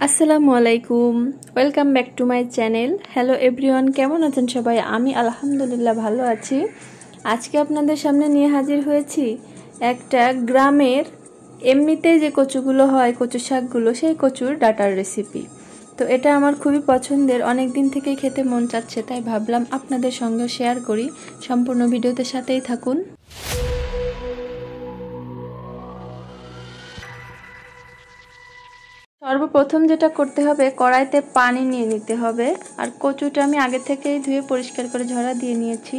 আসসালামু আলাইকুম, welcome back to my channel. Hello everyone, কেমন আছেন সবাই? আমি আলহামদুলিল্লাহ ভালো আছি। আজকে আপনাদের সামনে নিয়ে হাজির হয়েছি একটা গ্রামের এমনিতেই যে কচুগুলো হয়, কচু শাকগুলো, সেই কচুর ডাঁটার রেসিপি। তো এটা আমার খুবই পছন্দের, অনেক দিন থেকেই খেতে মন চাচ্ছে, তাই ভাবলাম আপনাদের সঙ্গে শেয়ার করি। সম্পূর্ণ ভিডিওতে সাথেই থাকুন। সর্বপ্রথম যেটা করতে হবে, কড়াইতে পানি নিয়ে নিতে হবে। আর কচুটা আমি আগে থেকেই ধুয়ে পরিষ্কার করে ঝরা দিয়ে নিয়েছি।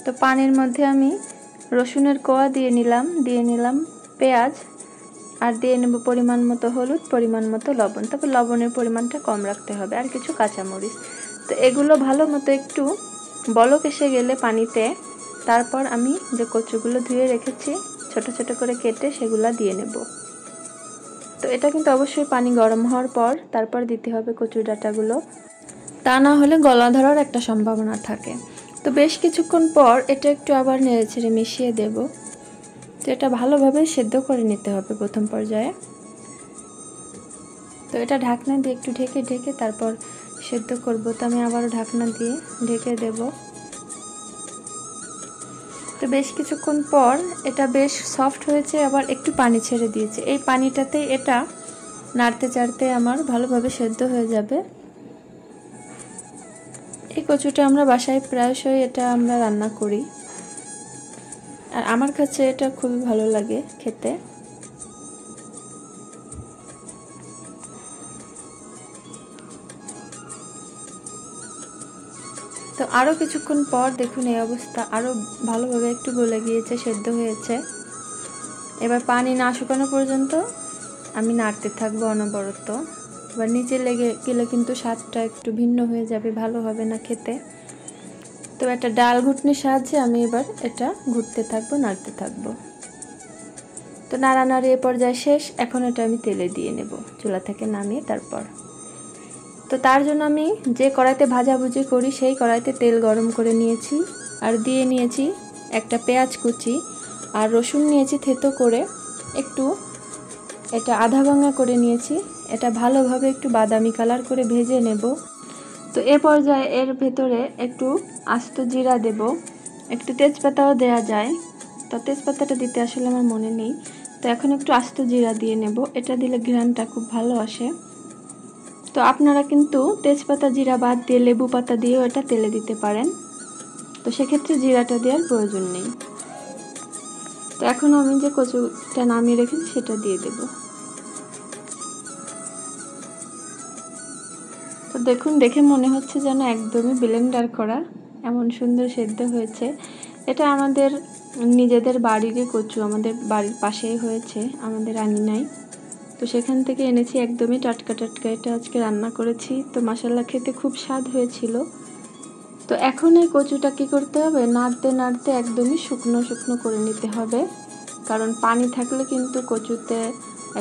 তো পানির মধ্যে আমি রসুনের কোয়া দিয়ে নিলাম পেঁয়াজ, আর দিয়ে নেব পরিমাণ মতো হলুদ, পরিমাণ মতো লবণ। তবে লবণের পরিমাণটা কম রাখতে হবে, আর কিছু কাঁচামরিচ। তো এগুলো ভালো মতো একটু বলক এসে গেলে পানিতে, তারপর আমি যে কচুগুলো ধুয়ে রেখেছি ছোট ছোট করে কেটে সেগুলো দিয়ে নেব। তো এটা কিন্তু অবশ্যই পানি গরম হওয়ার পর তারপর দিতে হবে কচুর ডাঁটাগুলো, তা না হলে গলা ধরার একটা সম্ভাবনা থাকে। তো বেশ কিছুক্ষণ পর এটা একটু আবার নেড়েচেড়ে মিশিয়ে দেব। তো এটা ভালোভাবে সেদ্ধ করে নিতে হবে প্রথম পর্যায়ে। তো এটা ঢাকনা দিয়ে একটু ঢেকে ঢেকে তারপর সেদ্ধ করব। তো আমি আবারও ঢাকনা দিয়ে ঢেকে দেব। তো বেশ কিছুক্ষণ পর এটা বেশ সফট হয়েছে, আবার একটু পানি ছেড়ে দিয়েছে। এই পানিটাতে এটা নাড়তে চাড়তে আমার ভালোভাবে সেদ্ধ হয়ে যাবে। এই কচুটা আমরা বাসায় প্রায়শই এটা আমরা রান্না করি, আর আমার কাছে এটা খুবই ভালো লাগে খেতে। তো আরও কিছুক্ষণ পর দেখুন এই অবস্থা, আরও ভালোভাবে একটু গলে গিয়েছে, সেদ্ধ হয়েছে। এবার পানি না শুকানো পর্যন্ত আমি নাড়তে থাকবো অনবরত। এবার নিচে লেগে গেলে কিন্তু স্বাদটা একটু ভিন্ন হয়ে যাবে, ভালো হবে না খেতে। তো একটা ডাল ঘুটনির সাহায্যে আমি এবার এটা ঘুরতে থাকবো, নাড়তে থাকবো। তো নাড়ানাড়ি এ পর্যায়ে শেষ। এখন এটা আমি তেলে দিয়ে নেব, চুলা থেকে নামিয়ে। তারপর তো তার জন্য আমি যে কড়াইতে ভাজাভুজি করি সেই কড়াইতে তেল গরম করে নিয়েছি, আর দিয়ে নিয়েছি একটা পেঁয়াজ কুচি, আর রসুন নিয়েছি থেতো করে, একটু এটা আধা ভাঙা করে নিয়েছি। এটা ভালোভাবে একটু বাদামি কালার করে ভেজে নেব। তো এ পর্যায়ে এর ভেতরে একটু আস্ত জিরা দেব, একটু তেজপাতাও দেয়া যায়। তো তেজপাতাটা দিতে আসলে আমার মনে নেই, তো এখন একটু আস্ত জিরা দিয়ে নেব। এটা দিলে ঘ্রাণটা খুব ভালো আসে। তো আপনারা কিন্তু তেজপাতা জিরা বাদ দিয়ে লেবু পাতা দিয়েও এটা তেলে দিতে পারেন, তো সেক্ষেত্রে জিরাটা দেওয়ার প্রয়োজন নেই। তো এখন আমি যে কচুটা নামিয়ে রেখেছি সেটা দিয়ে দেব। তো দেখুন, দেখে মনে হচ্ছে যেন একদমই ব্লেন্ডার করা, এমন সুন্দর সেদ্ধ হয়েছে। এটা আমাদের নিজেদের বাড়িরই কচু, আমাদের বাড়ির পাশেই হয়েছে, আমাদের আঙিনায়। তো সেখান থেকে এনেছি, একদমই টাটকা টাটকা এটা আজকে রান্না করেছি। তো মাশাআল্লাহ খেতে খুব স্বাদ হয়েছিল। তো এখন এই কচুটা কী করতে হবে, নাড়তে নাড়তে একদমই শুকনো শুকনো করে নিতে হবে, কারণ পানি থাকলে কিন্তু কচুতে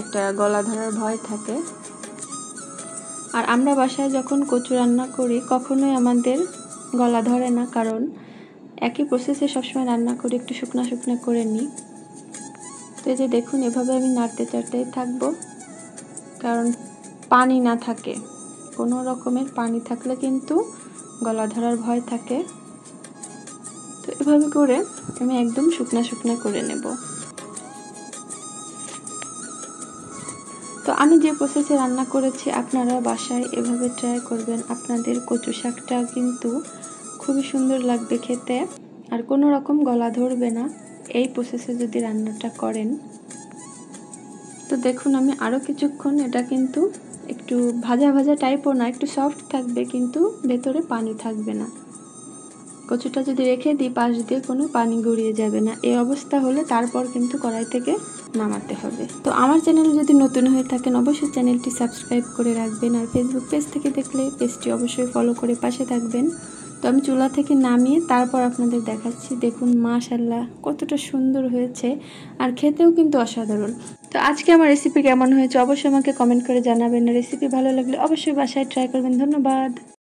একটা গলা ধরার ভয় থাকে। আর আমরা বাসায় যখন কচু রান্না করি কখনোই আমাদের গলা ধরে না, কারণ একই প্রসেসে সবসময় রান্না করি, একটু শুকনো শুকনো করে নিই। তো এই যে দেখুন, এভাবে আমি নাড়তে চাড়তেই থাকবো, কারণ পানি না থাকে, কোনো রকমের পানি থাকলে কিন্তু গলা ধরার ভয় থাকে। তো এভাবে করে আমি একদম শুকনা শুকনা করে নেব। তো আমি যে প্রসেসে রান্না করেছি আপনারা বাসায় এভাবে ট্রাই করবেন, আপনাদের কচু শাকটা কিন্তু খুবই সুন্দর লাগবে খেতে, আর কোনো রকম গলা ধরবে না এই প্রসেসে যদি রান্নাটা করেন। তো দেখুন, আমি আরও কিছুক্ষণ এটা কিন্তু একটু ভাজা ভাজা টাইপও না, একটু সফট থাকবে, কিন্তু ভেতরে পানি থাকবে না। কচুটা যদি রেখে দিই পাশ দিয়ে কোনো পানি গড়িয়ে যাবে না, এই অবস্থা হলে তারপর কিন্তু কড়াই থেকে নামাতে হবে। তো আমার চ্যানেল যদি নতুন হয়ে থাকেন অবশ্যই চ্যানেলটি সাবস্ক্রাইব করে রাখবেন, আর ফেসবুক পেজ থেকে দেখলে পেজটি অবশ্যই ফলো করে পাশে থাকবেন। তো আমি চুলা থেকে নামিয়ে তারপর আপনাদের দেখাচ্ছি। দেখুন মাশাআল্লাহ কতটা সুন্দর হয়েছে, আর খেতেও কিন্তু অসাধারণ। তো আজকে আমার রেসিপি কেমন হয়েছে অবশ্যই আমাকে কমেন্ট করে জানাবেন। রেসিপি ভালো লাগলে অবশ্যই বাসায় ট্রাই করবেন। ধন্যবাদ।